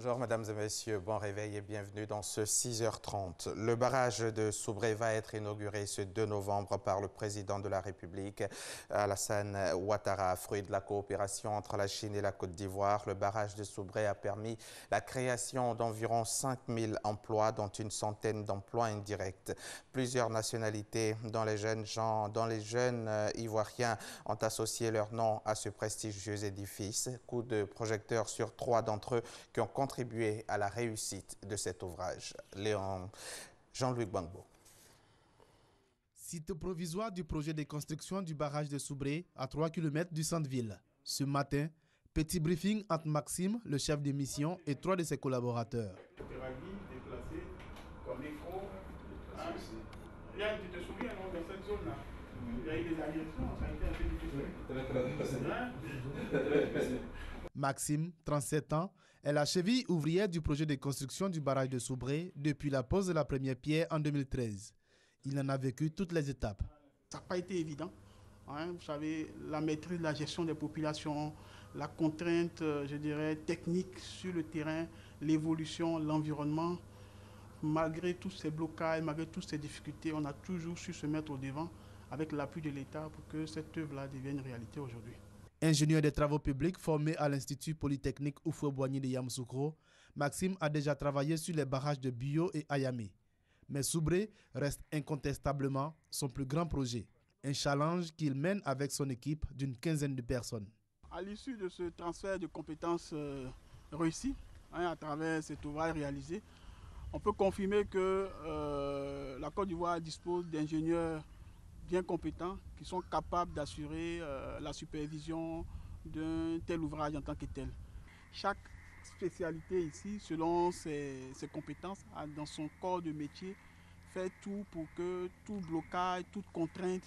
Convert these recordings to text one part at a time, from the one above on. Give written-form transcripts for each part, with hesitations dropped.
Bonjour mesdames et messieurs, bon réveil et bienvenue dans ce 6h30. Le barrage de Soubré va être inauguré ce 2 novembre par le président de la République, Alassane Ouattara. Fruit de la coopération entre la Chine et la Côte d'Ivoire, le barrage de Soubré a permis la création d'environ 5000 emplois, dont une centaine d'emplois indirects. Plusieurs nationalités dont les jeunes ivoiriens ont associé leur nom à ce prestigieux édifice. Coup de projecteur sur 3 d'entre eux qui ont contribué à la réussite de cet ouvrage. Jean-Luc Gbagbo. Site provisoire du projet de construction du barrage de Soubré à 3 km du centre-ville. Ce matin, petit briefing entre Maxime, le chef de mission, et 3 de ses collaborateurs. Tu te souviens, non, dans cette zone-là, il y a eu des agressions, ça a été un peu difficile. Maxime, 37 ans, est la cheville ouvrière du projet de construction du barrage de Soubré depuis la pose de la première pierre en 2013. Il en a vécu toutes les étapes. Ça n'a pas été évident. Vous savez, la maîtrise de la gestion des populations, la contrainte, je dirais, technique sur le terrain, l'évolution, l'environnement. Malgré tous ces blocages, malgré toutes ces difficultés, on a toujours su se mettre au devant avec l'appui de l'État pour que cette œuvre-là devienne réalité aujourd'hui. Ingénieur des travaux publics formé à l'Institut Polytechnique Houphouët-Boigny de Yamoussoukro, Maxime a déjà travaillé sur les barrages de Bio et Ayamé. Mais Soubré reste incontestablement son plus grand projet. Un challenge qu'il mène avec son équipe d'une quinzaine de personnes. À l'issue de ce transfert de compétences réussi, à travers cet ouvrage réalisé, on peut confirmer que la Côte d'Ivoire dispose d'ingénieurs bien compétents qui sont capables d'assurer la supervision d'un tel ouvrage en tant que tel. Chaque spécialité ici, selon ses compétences, dans son corps de métier, fait tout pour que tout blocage, toute contrainte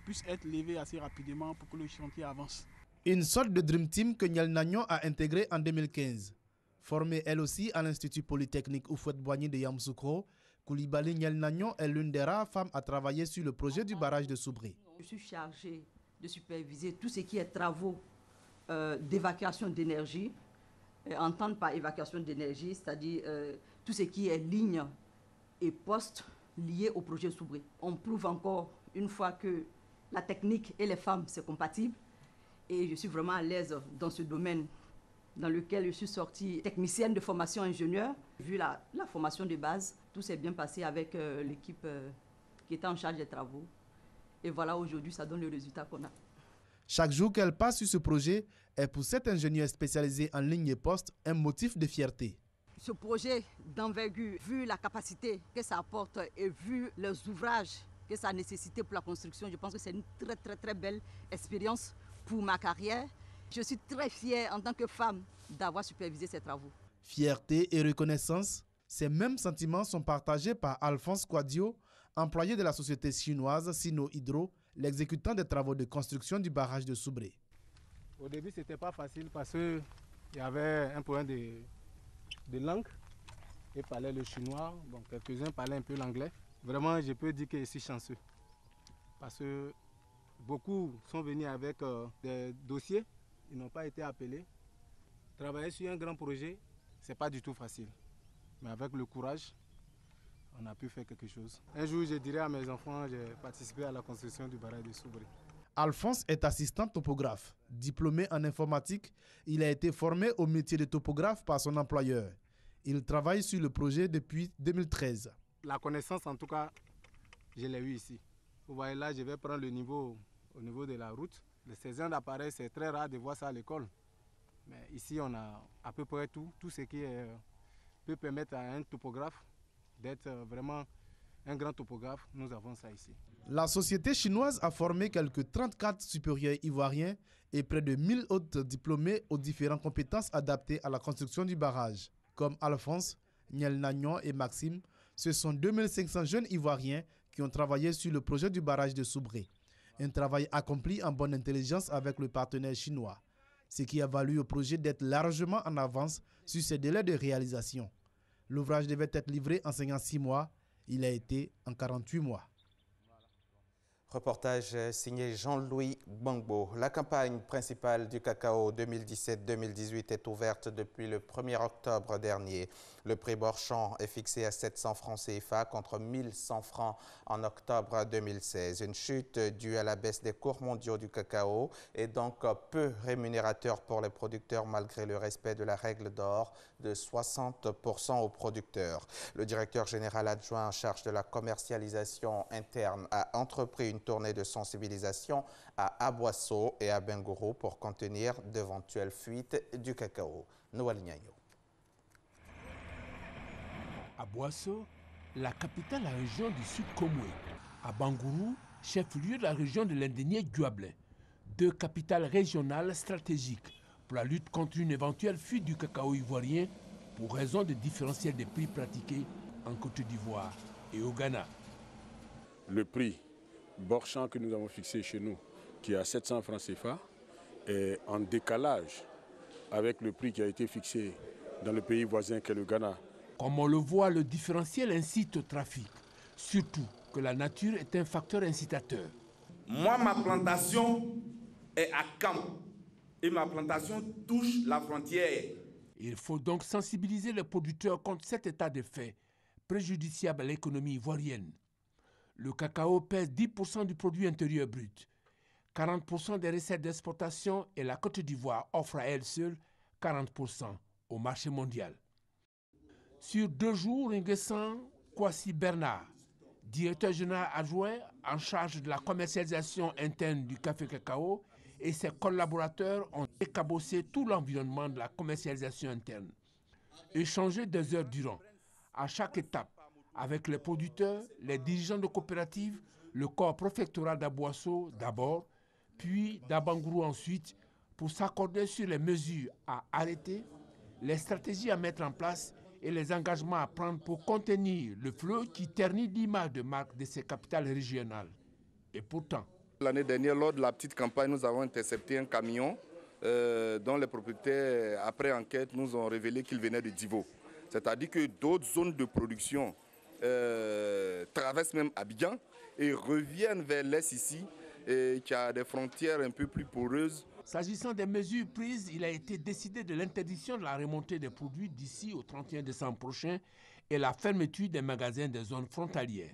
puisse être levé assez rapidement pour que le chantier avance. Une sorte de Dream Team que Niel Nagnon a intégré en 2015. Formée elle aussi à l'Institut Polytechnique Houphouët-Boigny de Yamoussoukro, Koulibaly Niel Nagnon est l'une des rares femmes à travailler sur le projet du barrage de Soubré. Je suis chargée de superviser tout ce qui est travaux d'évacuation d'énergie. Entendre par évacuation d'énergie, c'est-à-dire tout ce qui est lignes et postes liés au projet Soubré. On prouve encore une fois que la technique et les femmes, c'est compatible. Et je suis vraiment à l'aise dans ce domaine dans lequel je suis sortie technicienne de formation ingénieur. Vu la formation de base, tout s'est bien passé avec l'équipe qui était en charge des travaux. Et voilà, aujourd'hui, ça donne le résultat qu'on a. Chaque jour qu'elle passe sur ce projet est pour cet ingénieur spécialisé en ligne et poste un motif de fierté. Ce projet d'envergure, vu la capacité que ça apporte et vu les ouvrages que ça a nécessité pour la construction, je pense que c'est une très belle expérience pour ma carrière. Je suis très fière en tant que femme d'avoir supervisé ces travaux. Fierté et reconnaissance, ces mêmes sentiments sont partagés par Alphonse Kouadio, employé de la société chinoise Sino Hydro, l'exécutant des travaux de construction du barrage de Soubré. Au début, ce n'était pas facile parce qu'il y avait un problème de langue. Ils parlaient le chinois, bon, quelques-uns parlaient un peu l'anglais. Vraiment, je peux dire que je suis chanceux parce que beaucoup sont venus avec des dossiers. Ils n'ont pas été appelés. Travailler sur un grand projet, ce n'est pas du tout facile. Mais avec le courage, on a pu faire quelque chose. Un jour, je dirais à mes enfants, j'ai participé à la construction du barrage de Soubré. Alphonse est assistant topographe. Diplômé en informatique, il a été formé au métier de topographe par son employeur. Il travaille sur le projet depuis 2013. La connaissance, en tout cas, je l'ai eue ici. Vous voyez là, je vais prendre le niveau au niveau de la route. Les 16 ans d'appareil, c'est très rare de voir ça à l'école. Mais ici, on a à peu près tout ce qui peut permettre à un topographe d'être vraiment un grand topographe. Nous avons ça ici. La société chinoise a formé quelques 34 supérieurs ivoiriens et près de 1000 autres diplômés aux différentes compétences adaptées à la construction du barrage. Comme Alphonse, Niel Nagnon et Maxime, ce sont 2500 jeunes ivoiriens qui ont travaillé sur le projet du barrage de Soubré. Un travail accompli en bonne intelligence avec le partenaire chinois, ce qui a valu au projet d'être largement en avance sur ses délais de réalisation. L'ouvrage devait être livré en 56 mois, il a été en 48 mois. Reportage signé Jean-Louis Gbangbo. La campagne principale du cacao 2017-2018 est ouverte depuis le 1er octobre dernier. Le prix Borchamp est fixé à 700 francs CFA contre 1100 francs en octobre 2016. Une chute due à la baisse des cours mondiaux du cacao est donc peu rémunérateur pour les producteurs malgré le respect de la règle d'or de 60% aux producteurs. Le directeur général adjoint en charge de la commercialisation interne a entrepris une tournée de sensibilisation à Aboisseau et à Bengourou pour contenir d'éventuelles fuites du cacao. Noël Niagno. À Boisseau, la capitale de la région du Sud Komoué. À Bangourou, chef-lieu de la région de l'Indénié-Guablin. Deux capitales régionales stratégiques pour la lutte contre une éventuelle fuite du cacao ivoirien pour raison de différentiel des prix pratiqués en Côte d'Ivoire et au Ghana. Le prix Borchamp que nous avons fixé chez nous, qui est à 700 francs CFA, est en décalage avec le prix qui a été fixé dans le pays voisin qu'est le Ghana. Comme on le voit, le différentiel incite au trafic, surtout que la nature est un facteur incitateur. Moi, ma plantation est à Camp et ma plantation touche la frontière. Il faut donc sensibiliser les producteurs contre cet état de fait, préjudiciable à l'économie ivoirienne. Le cacao pèse 10% du produit intérieur brut, 40% des recettes d'exportation et la Côte d'Ivoire offre à elle seule 40% au marché mondial. Sur 2 jours, Nguessan Kwasi Bernard, directeur général adjoint en charge de la commercialisation interne du café cacao, et ses collaborateurs ont décabossé tout l'environnement de la commercialisation interne. Échangé des heures durant, à chaque étape, avec les producteurs, les dirigeants de coopératives, le corps préfectoral d'Aboisseau d'abord, puis d'Abangourou ensuite, pour s'accorder sur les mesures à arrêter, les stratégies à mettre en place et les engagements à prendre pour contenir le flot qui ternit l'image de marque de ces capitales régionales. Et pourtant, l'année dernière, lors de la petite campagne, nous avons intercepté un camion dont les propriétaires, après enquête, nous ont révélé qu'il venait de Divo. C'est-à-dire que d'autres zones de production traversent même Abidjan et reviennent vers l'est ici, qui a des frontières un peu plus poreuses. S'agissant des mesures prises, il a été décidé de l'interdiction de la remontée des produits d'ici au 31 décembre prochain et la fermeture des magasins des zones frontalières.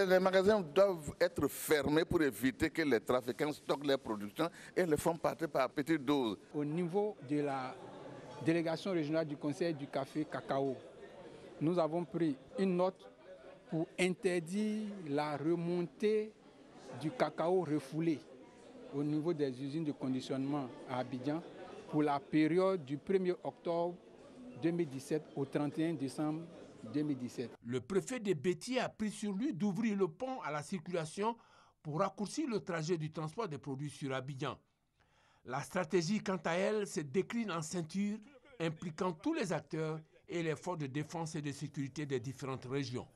Les magasins doivent être fermés pour éviter que les trafiquants stockent leurs productions et les font partir par petites doses. Au niveau de la délégation régionale du Conseil du café cacao, nous avons pris une note pour interdire la remontée du cacao refoulé au niveau des usines de conditionnement à Abidjan pour la période du 1er octobre 2017 au 31 décembre 2017. Le préfet de Bétier a pris sur lui d'ouvrir le pont à la circulation pour raccourcir le trajet du transport des produits sur Abidjan. La stratégie, quant à elle, se décline en ceinture impliquant tous les acteurs et les forces de défense et de sécurité des différentes régions.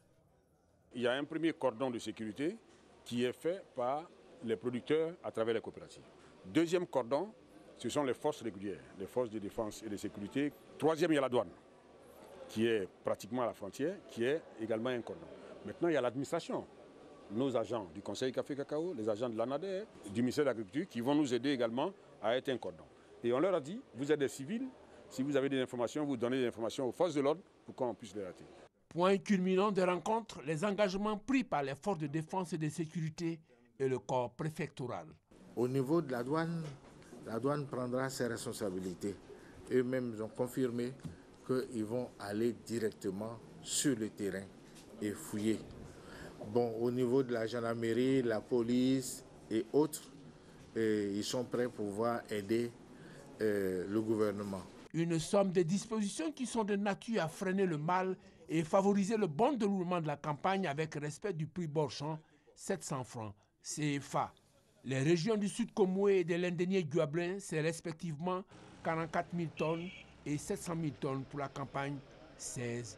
Il y a un premier cordon de sécurité qui est fait par les producteurs à travers les coopératives. Deuxième cordon, ce sont les forces régulières, les forces de défense et de sécurité. Troisième, il y a la douane, qui est pratiquement à la frontière, qui est également un cordon. Maintenant, il y a l'administration, nos agents du Conseil Café Cacao, les agents de l'ANADER, du ministère de l'Agriculture, qui vont nous aider également à être un cordon. Et on leur a dit, vous êtes des civils, si vous avez des informations, vous donnez des informations aux forces de l'ordre pour qu'on puisse les rater. Point culminant des rencontres, les engagements pris par les forces de défense et de sécurité et le corps préfectoral. Au niveau de la douane prendra ses responsabilités. Eux-mêmes ont confirmé qu'ils vont aller directement sur le terrain et fouiller. Bon, au niveau de la gendarmerie, la police et autres, ils sont prêts pour pouvoir aider le gouvernement. Une somme de dispositions qui sont de nature à freiner le mal et favoriser le bon déroulement de la campagne avec respect du prix Borchamp, 700 francs CFA. Les régions du Sud Komoué et de l'Indénié-Guablin, c'est respectivement 44 000 tonnes et 700 000 tonnes pour la campagne 16-17.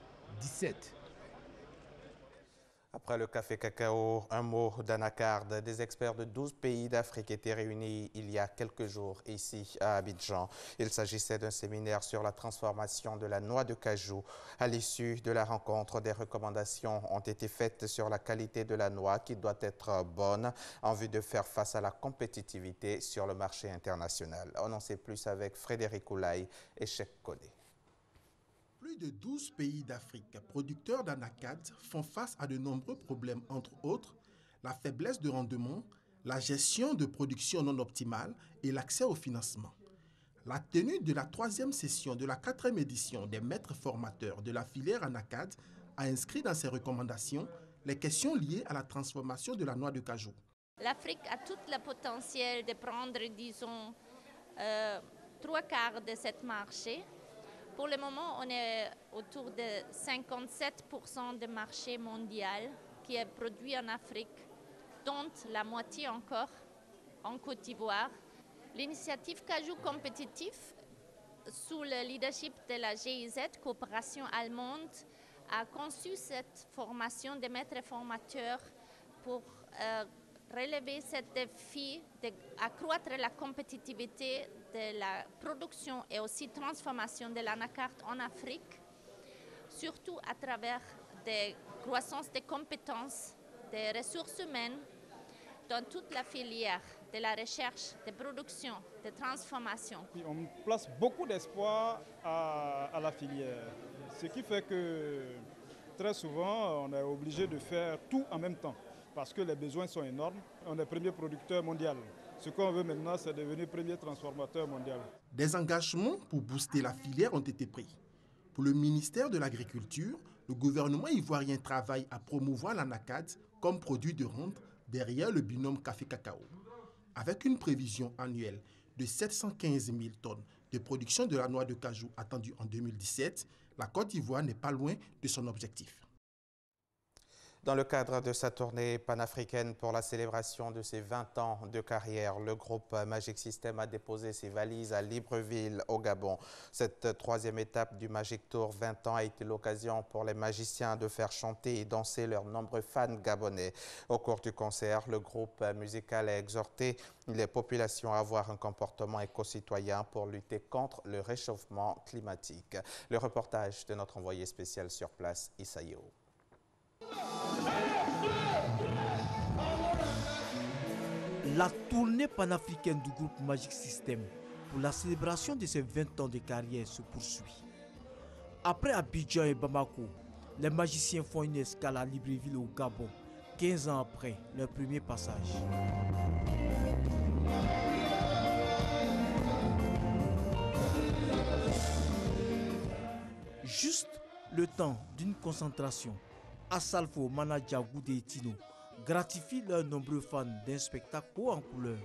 Après le café cacao, un mot d'anacarde. Des experts de 12 pays d'Afrique étaient réunis il y a quelques jours ici à Abidjan. Il s'agissait d'un séminaire sur la transformation de la noix de cajou. À l'issue de la rencontre, des recommandations ont été faites sur la qualité de la noix qui doit être bonne en vue de faire face à la compétitivité sur le marché international. On en sait plus avec Frédéric Oulaye et Cheikh Kodé. Plus de 12 pays d'Afrique producteurs d'anacarde font face à de nombreux problèmes, entre autres la faiblesse de rendement, la gestion de production non optimale et l'accès au financement. La tenue de la 3e session de la 4e édition des maîtres formateurs de la filière anacarde a inscrit dans ses recommandations les questions liées à la transformation de la noix de cajou. L'Afrique a tout le potentiel de prendre, disons, 3/4 de ce marché. Pour le moment, on est autour de 57% du marché mondial qui est produit en Afrique, dont la moitié encore en Côte d'Ivoire. L'initiative Cajou Compétitif, sous le leadership de la GIZ, coopération allemande, a conçu cette formation des maîtres formateurs pour relever ce défi d'accroître la compétitivité de la production et aussi transformation de l'anacarde en Afrique, surtout à travers des croissances des compétences, des ressources humaines dans toute la filière de la recherche, de production, de transformation. On place beaucoup d'espoir à la filière, ce qui fait que très souvent on est obligé de faire tout en même temps, parce que les besoins sont énormes. On est premier producteur mondial. Ce qu'on veut maintenant, c'est devenir premier transformateur mondial. Des engagements pour booster la filière ont été pris. Pour le ministère de l'Agriculture, le gouvernement ivoirien travaille à promouvoir l'anacarde comme produit de rente derrière le binôme café-cacao. Avec une prévision annuelle de 715 000 tonnes de production de la noix de cajou attendue en 2017, la Côte d'Ivoire n'est pas loin de son objectif. Dans le cadre de sa tournée panafricaine pour la célébration de ses 20 ans de carrière, le groupe Magic System a déposé ses valises à Libreville, au Gabon. Cette 3e étape du Magic Tour 20 ans a été l'occasion pour les magiciens de faire chanter et danser leurs nombreux fans gabonais. Au cours du concert, le groupe musical a exhorté les populations à avoir un comportement éco-citoyen pour lutter contre le réchauffement climatique. Le reportage de notre envoyé spécial sur place, Issa Yeo. La tournée panafricaine du groupe Magic System pour la célébration de ses 20 ans de carrière se poursuit. Après Abidjan et Bamako, les magiciens font une escale à Libreville au Gabon, 15 ans après leur premier passage. Juste le temps d'une concentration, Asalfo, Manaja, Goudé et Tino gratifient leurs nombreux fans d'un spectacle haut en couleur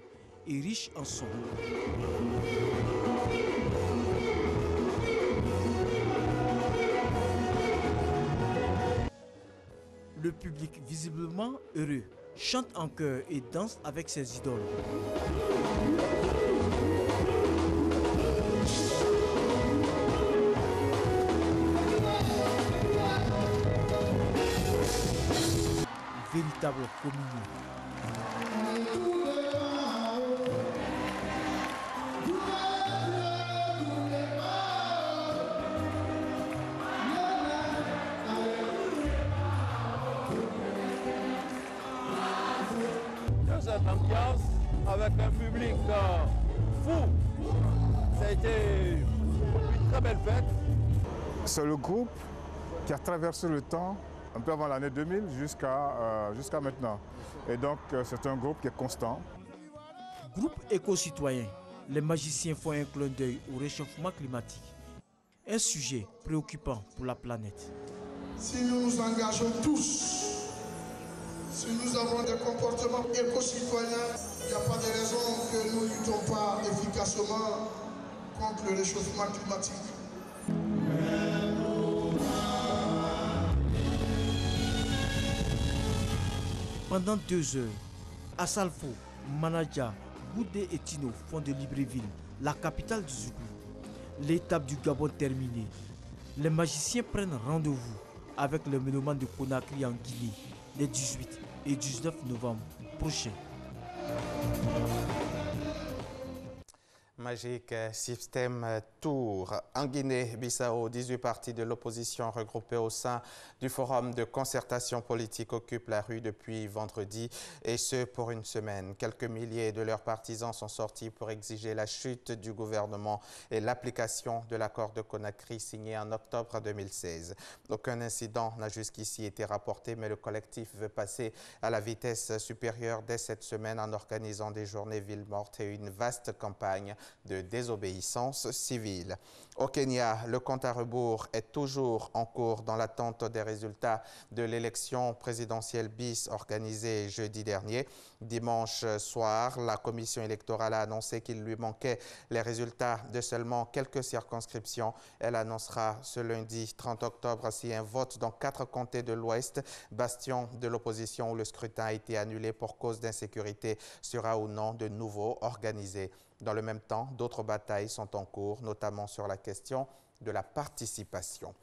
et riche en son. Le public, visiblement heureux, chante en chœur et danse avec ses idoles. Véritable communion. Dans cette ambiance, avec un public fou, ça a été une très belle fête. C'est le groupe qui a traversé le temps un peu avant l'année 2000 jusqu'à maintenant. Et donc, c'est un groupe qui est constant. Groupe éco-citoyen, les magiciens font un clin d'œil au réchauffement climatique. Un sujet préoccupant pour la planète. Si nous nous engageons tous, si nous avons des comportements éco-citoyens, il n'y a pas de raison que nous ne luttons pas efficacement contre le réchauffement climatique. Pendant 2 heures, Asalfo, Manaja, Goudé et Tino font de Libreville la capitale du Zougou. L'étape du Gabon terminée, les magiciens prennent rendez-vous avec le méloman de Conakry en Guinée, les 18 et 19 novembre prochains. Magic System Tour. En Guinée-Bissau, 18 partis de l'opposition regroupés au sein du Forum de concertation politique occupent la rue depuis vendredi, et ce pour une semaine. Quelques milliers de leurs partisans sont sortis pour exiger la chute du gouvernement et l'application de l'accord de Conakry signé en octobre 2016. Aucun incident n'a jusqu'ici été rapporté, mais le collectif veut passer à la vitesse supérieure dès cette semaine en organisant des journées villes mortes et une vaste campagne de désobéissance civile. Au Kenya, le compte à rebours est toujours en cours dans l'attente des résultats de l'élection présidentielle bis organisée jeudi dernier. Dimanche soir, la commission électorale a annoncé qu'il lui manquait les résultats de seulement quelques circonscriptions. Elle annoncera ce lundi 30 octobre si un vote dans 4 comtés de l'Ouest, bastion de l'opposition où le scrutin a été annulé pour cause d'insécurité, sera ou non de nouveau organisé. Dans le même temps, d'autres batailles sont en cours, notamment sur la question de la participation.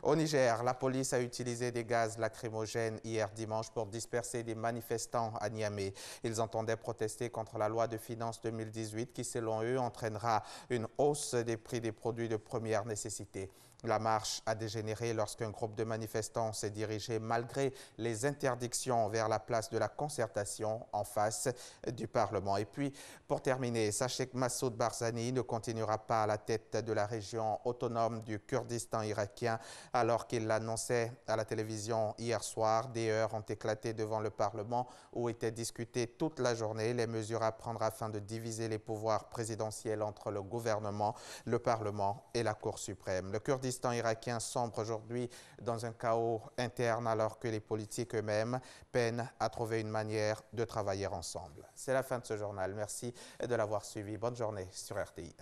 Au Niger, la police a utilisé des gaz lacrymogènes hier dimanche pour disperser des manifestants à Niamey. Ils entendaient protester contre la loi de finances 2018 qui, selon eux, entraînera une hausse des prix des produits de première nécessité. La marche a dégénéré lorsqu'un groupe de manifestants s'est dirigé malgré les interdictions vers la place de la concertation en face du Parlement. Et puis, pour terminer, sachez que Massoud Barzani ne continuera pas à la tête de la région autonome du Kurdistan irakien alors qu'il l'annonçait à la télévision hier soir. Des heures ont éclaté devant le Parlement où étaient discutées toute la journée les mesures à prendre afin de diviser les pouvoirs présidentiels entre le gouvernement, le Parlement et la Cour suprême. Le Kurdistan irakien sombre aujourd'hui dans un chaos interne alors que les politiques eux-mêmes peinent à trouver une manière de travailler ensemble. C'est la fin de ce journal. Merci de l'avoir suivi. Bonne journée sur RTI.